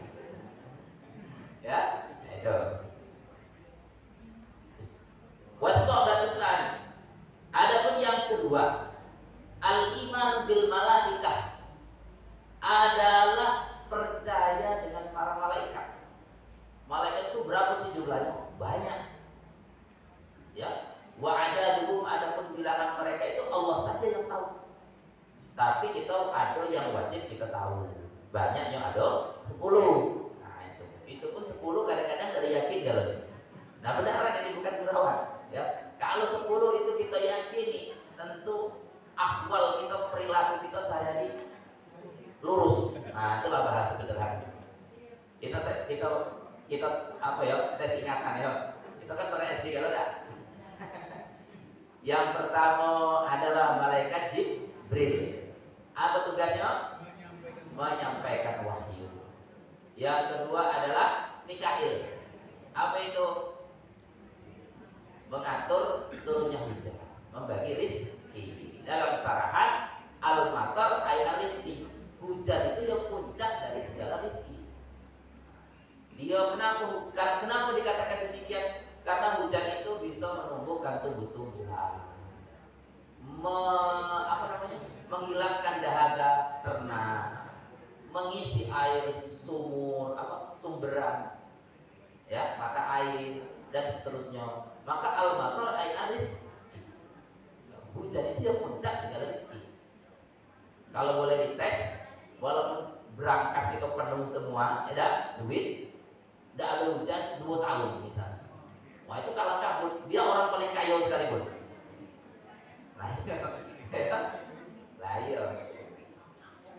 Ya, itu. Wassabat tsani. Adapun yang kedua, al-iman bil malaikah, adalah percaya dengan para malaikat. Malaikat itu berapa sih jumlahnya? Banyak. Ya, wa adaduhum, adapun bilangan mereka itu Allah saja yang tahu. Tapi kita ada yang wajib kita tahu. Banyak yang ada 10. Nah, itu pun 10 kalau. Nah beneran ini bukan gurauan. Ya, kalau 10 itu kita yakini, tentu akwal kita, perilaku kita sehari-hari lurus. Nah itulah bahasa sederhana. Kita apa ya, tes ingatan ya. Kita kan pernah SD kalau enggak? Yang pertama adalah malaikat Jibril. Apa tugasnya? Menyampaikan wahyu. Yang kedua adalah Mikail. Apa itu? Mengatur turunnya hujan, membagi rezeki. Dalam sarahan al-matar ay al-rizki. Hujan itu yang puncak dari segala rezeki. Dia kenapa dikatakan demikian? Karena hujan itu bisa menumbuhkan tumbuh-tumbuhan, menghilangkan dahaga ternak, mengisi air sumur, sumberan, ya, mata air dan seterusnya. Maka al-matar ay aris, hujan itu yang puncak segala rezeki. Kalau boleh dites, walaupun berangkas itu penuh semua, ada duit, tidak ada hujan 2 tahun misalnya. Wah itu kalau kabut, dia orang paling kaya sekalipun. Nah iya.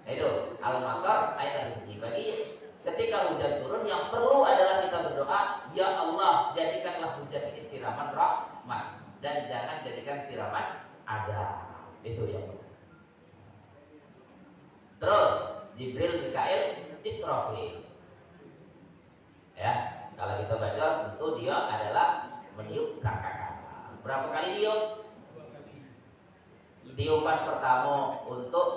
Itu al-matar ay aris. Bagi ketika hujan turun, yang perlu adalah kita berdoa, ya Allah, jadikanlah hujan ini siraman rahmat dan jangan jadikan siraman adab. Itu yang perlu. Terus Jibril, Mikail, Israfil. Ya, kalau kita baca tentu dia adalah meniup sangkakala. Berapa kali tiup? Tiupan pertama untuk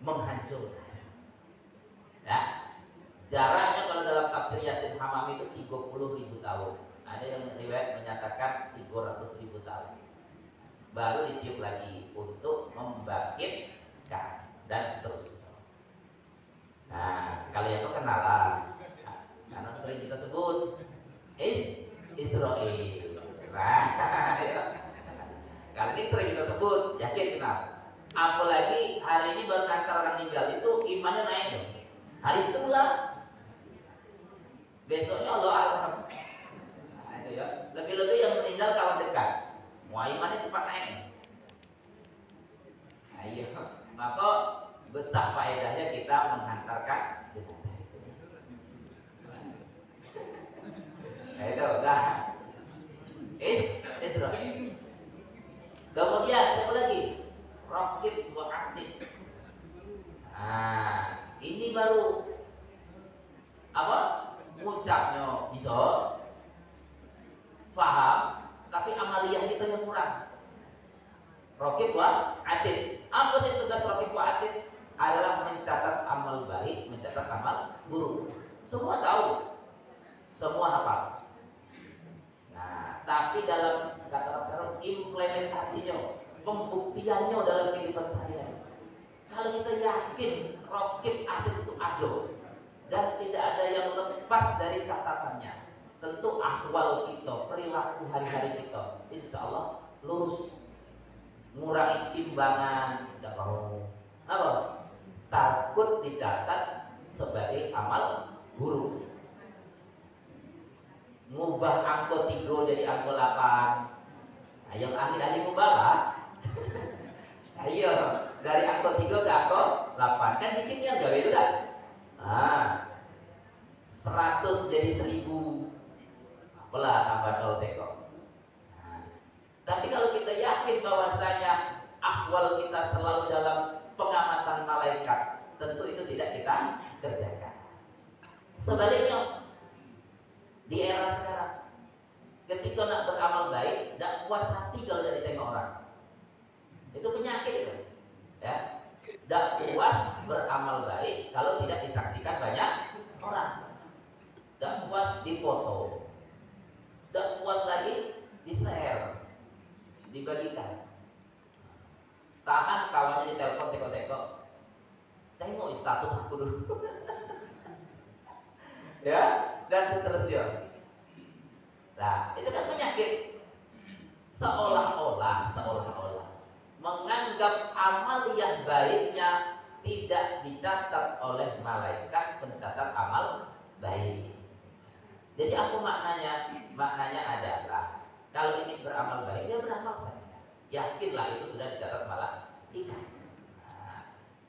menghancurkan. Ya. Jaraknya kalau dalam tafsir Yasin Hamam itu 30.000 tahun. Ada yang riwayat menyatakan 300.000 tahun. Baru ditiup lagi untuk membangkitkan dan seterusnya. Nah, kalian itu kenalan. Nah, karena sering kita sebut Israel. Nah, kali ini sering kita sebut, yakin kenal. Apalagi hari ini baru antar orang meninggal itu imannya naik dong. Hari itulah besoknya Allah alam. Nah, itu ya. Lebih-lebih yang meninggal kawan dekat. Wah, imannya cepat naik. Nah, iya. Maka besar faedahnya kita menghantarkan jenazah itu. Nah, itu udah. Israel. Kemudian siapa lagi? Raqib wa Atid. Nah, ini baru apa? Ucapnya bisa, paham, tapi amaliyah kita yang kurang. Raqib wa Atid. Apa sih tugas Raqib wa Atid? Adalah mencatat amal baik, mencatat amal buruk. Semua tahu, semua hafal. Nah, tapi dalam kata sekarang implementasinya, pembuktiannya dalam kehidupan sehari-hari. Kalau kita yakin Raqib Atid itu ada dan tidak ada yang lepas dari catatannya, tentu ahwal kita, perilaku hari-hari kita, insya Allah lurus. Ngurangi timbangan, tidak mau. Apa? Takut dicatat sebagai amal buruk. Ngubah angka 3 jadi angka 8. Nah, yang ahli-ahli mubalah. Ayo, dari angka 3 ke angka 8. Kan dikitnya gawe udah. Nah, 100 jadi 1000. Apalah tambah 0 seko. Nah, tapi kalau kita yakin bahwasanya ahwal kita selalu dalam pengamatan malaikat, tentu itu tidak kita kerjakan. Sebaliknya, di era sekarang, ketika nak beramal baik, tidak puas hati kalau dari tengok orang. Itu penyakit itu, ya. Tidak puas beramal baik kalau tidak disaksikan banyak orang. Tidak puas dipoto, tidak puas lagi di share, dibagikan. Tahan kawannya di telepon seko-seko, tengok status aku dulu. Ya, dan seterusnya. Nah, itu kan penyakit. Seolah-olah menganggap amaliyah baiknya tidak dicatat oleh malaikat pencatat amal baik. Jadi apa maknanya? Maknanya adalah kalau ingin beramal baik, ya beramal saja. Yakinlah itu sudah dicatat malaikat. Nah,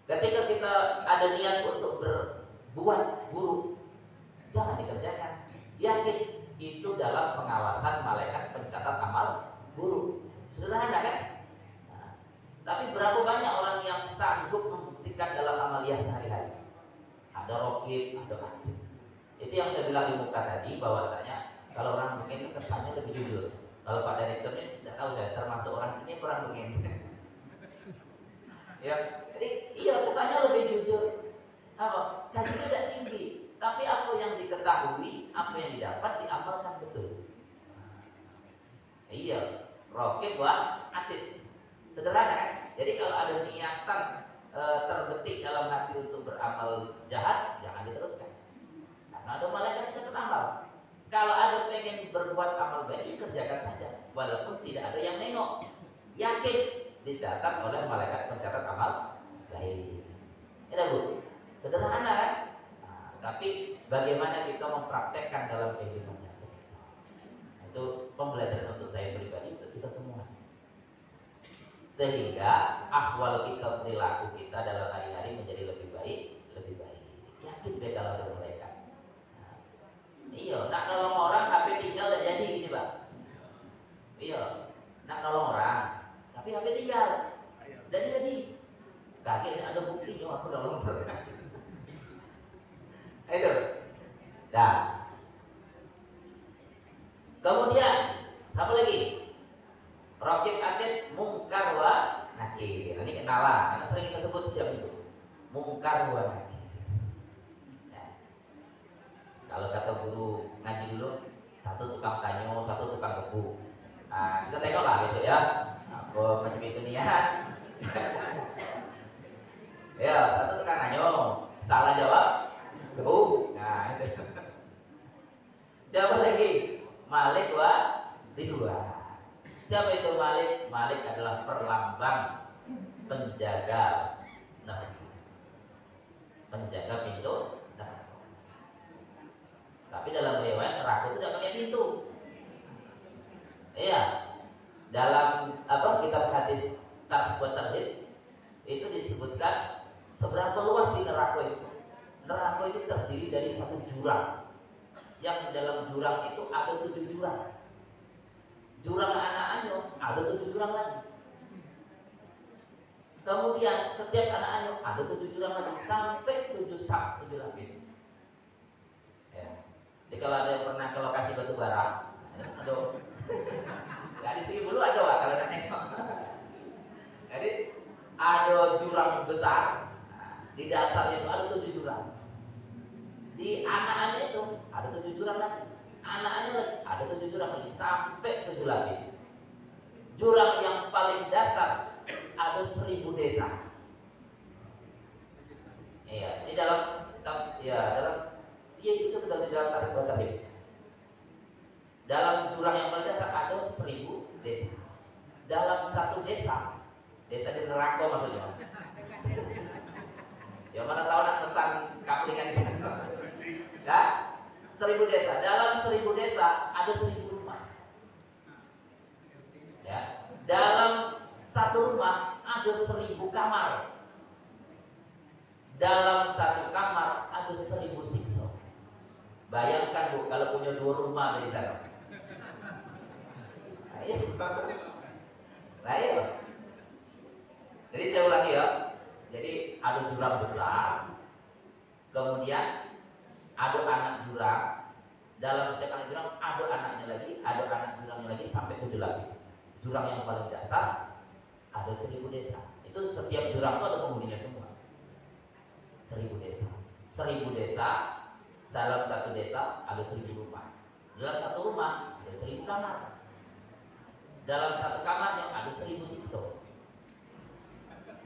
ketika kita ada niat untuk berbuat buruk, jangan dikerjakan. Yakin itu dalam pengawasan malaikat pencatat amal buruk. Sederhana kan? Nah, tapi berapa banyak orang yang sanggup membuktikan dalam amalia sehari-hari? Ada rokib, ada atid. Itu yang saya bilang di muka tadi, bahwasanya kalau orang begini kesannya lebih jujur. Kalau Pak Direktur ini tidak tahu saya termasuk orang ini kurang begini. Ya, jadi iya kesannya lebih jujur. Apa? Gaji tidak tinggi, tapi apa yang diketahui, apa yang didapat diamalkan betul. Iya, rokib wa atid. Sederhana kan? Jadi kalau ada niatan terbetik dalam hati untuk beramal jahat, jangan diteruskan. Karena ada malaikat yang beramal. Kalau ada pengen berbuat amal baik, kerjakan saja, walaupun tidak ada yang nengok. Yakin dicatat oleh malaikat pencatat amal baik. Ini Bu, sederhana kan? Nah, tapi bagaimana kita mempraktekkan dalam kehidupan nyata? Itu pembelajaran untuk saya pribadi, untuk kita semua. Sehingga ahwal kita, perilaku kita dalam hari-hari menjadi lebih baik, lebih baik. Yakin deh kalau ada mereka. Nah, iya, nak nolong orang HP tinggal tidak jadi gini Pak. Iya, nak nolong orang tapi HP tinggal, jadi. Kaget ada buktinya aku nolong mereka. Itu. Dah. Kemudian apa lagi? Rokib atid mungkar wa nakir. Ini kenalan, karena sering kita sebut setiap itu. Mungkar wa nakir. Ya. Kalau kata guru ngaji dulu, satu tukang kanyo, satu tukang kebu. Nah, kita tengoklah besok ya. Apa macam itu nih ya. Ya, satu tukang kanyo, salah jawab kebu. Nah, itu. Siapa lagi? Malik wa Ridwan. Siapa itu Malik? Malik adalah perlambang penjaga neraka. Penjaga pintu neraka. Tapi dalam riwayat neraka itu tidak pakai pintu. Iya. Dalam kitab hadis Tarhib wa Tarhib itu disebutkan seberapa luas di neraka itu. Neraka itu terdiri dari satu jurang. Yang dalam jurang itu ada 7 jurang. Jurang anak anyuk ada 7 jurang lagi. Kemudian setiap anak anyuk ada 7 jurang lagi sampai 7 lapis. Ya. Jadi kalau ada yang pernah ke lokasi batu bara, aduh, nggak di sini dulu ada Pak kalau nengok. Jadi ada jurang besar, di dasar itu ada 7 jurang. Di anak anyuk itu ada 7 jurang lagi. Anaknya lagi ada 7 jurang lagi sampai 7 lapis. Jurang yang paling dasar ada 1000 desa. Iya, di dalam itu betul di dalam Tarhib wa Tarhib. Dalam jurang yang paling dasar ada 1000 desa. Dalam satu desa di neraka maksudnya. Ya mana tahu nak pesan kaplingan di sana. Ya? 1000 desa. Dalam 1000 desa ada 1000 rumah. Ya. Dalam satu rumah ada 1000 kamar. Dalam satu kamar ada 1000 siksa. Bayangkan Bu, kalau punya 2 rumah di sana. Nah, iya. Jadi saya ulangi ya. Jadi ada jurang besar. Kemudian ada anak jurang. Dalam setiap anak jurang ada anaknya lagi, ada anak jurangnya lagi sampai 7 lapis. Jurang yang paling dasar ada 1000 desa. Itu setiap jurang itu ada penghuninya semua. 1000 desa. 1000 desa. Dalam satu desa ada 1000 rumah. Dalam satu rumah ada 1000 kamar. Dalam satu kamar yang ada 1000 siksa.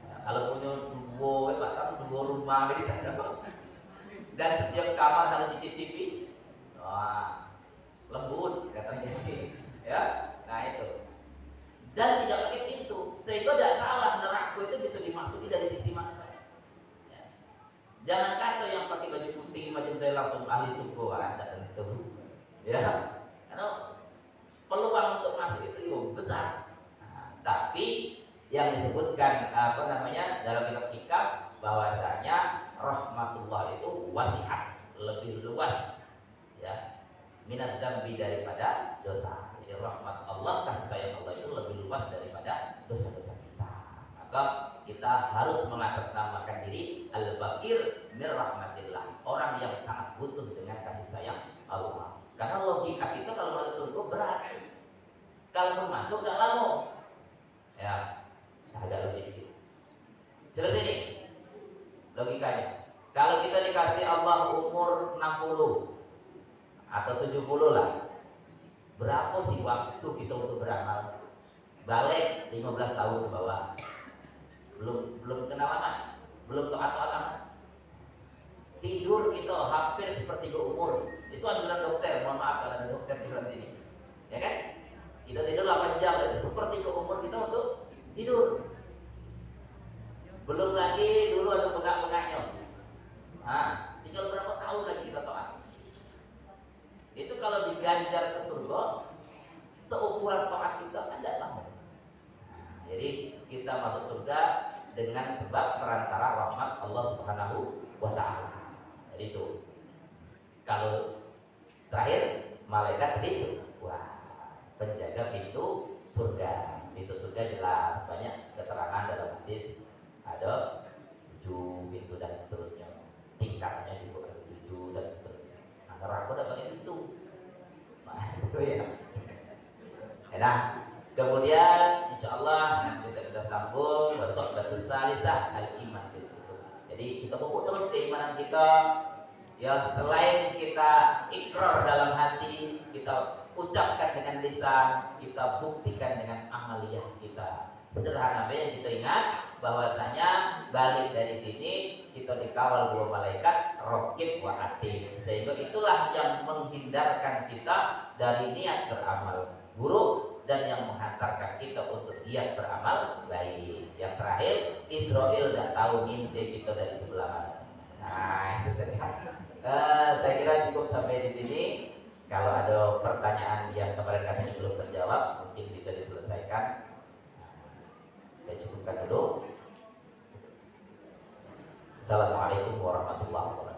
Nah, kalau punya dua rumah di sana. Dan setiap kamar kalau dicicipi, wah, lembut katanya sih, ya. Nah itu. Dan tidak pakai pintu, sehingga tidak salah neraka itu bisa dimasuki dari sisi mana. Ya. Jangan kata yang pakai baju putih macam saya langsung ahli suku, tidak tentu. ya, karena peluang untuk masuk itu besar. Nah, tapi yang disebutkan dalam kitab hikam bahwasanya rahmatullah itu wasiat, lebih luas, ya, minat dambi daripada dosa. Jadi rahmat Allah, kasih sayang Allah itu lebih luas daripada dosa-dosa kita. Maka kita harus mengatasnamakan diri al-fakir mir rahmatillah, orang yang sangat butuh dengan kasih sayang Allah. Karena logika kita kalau masuk surga berat, kalau masuk udah lama, ya agak lebih dikit. Seperti ini logikanya. Kalau kita dikasih Allah umur 60 atau 70 lah, berapa sih waktu kita untuk beramal? Balik 15 tahun ke bawah, belum kenal lama, belum taat lama. Tidur kita hampir sepertiga umur. Itu anjuran dokter. Mohon maaf kalau ada dokter di dalam sini, ya kan? Kita tidur 8 jam, itu sepertiga umur kita untuk tidur. Belum lagi dulu ada bengkak-bengkaknya. Nah, tinggal berapa tahun lagi kita taat. Itu kalau diganjar ke surga, seukuran taat kita kan tidak lama. Jadi kita masuk surga dengan sebab perantara rahmat Allah Subhanahu wa Ta'ala. Jadi itu. Kalau terakhir malaikat itu, wah, penjaga pintu surga. Pintu surga jelas banyak keterangan dalam hadis, ada 7 pintu dan seterusnya. Tingkatnya juga ada 7 dan seterusnya. Nah, neraka udah pakai pintu. Nah, itu ya. Nah, kemudian insyaallah nanti bisa kita sambung besok batu salisah al-iman itu. Jadi kita pupuk terus keimanan kita. Ya, selain kita ikrar dalam hati, kita ucapkan dengan lisan, kita buktikan dengan amaliyah kita. Sederhana yang kita ingat bahwasanya balik dari sini kita dikawal 2 malaikat raqib wa atid, sehingga itulah yang menghindarkan kita dari niat beramal buruk dan yang menghantarkan kita untuk giat beramal baik. Yang terakhir, Israel tidak tahu mimpi kita dari sebelah mana. Nah, itu saja. Saya kira cukup sampai di sini. Kalau ada pertanyaan yang kemarin katanya belum terjawab, mungkin bisa diselesaikan. Saya cukupkan dulu. Assalamualaikum warahmatullahi wabarakatuh.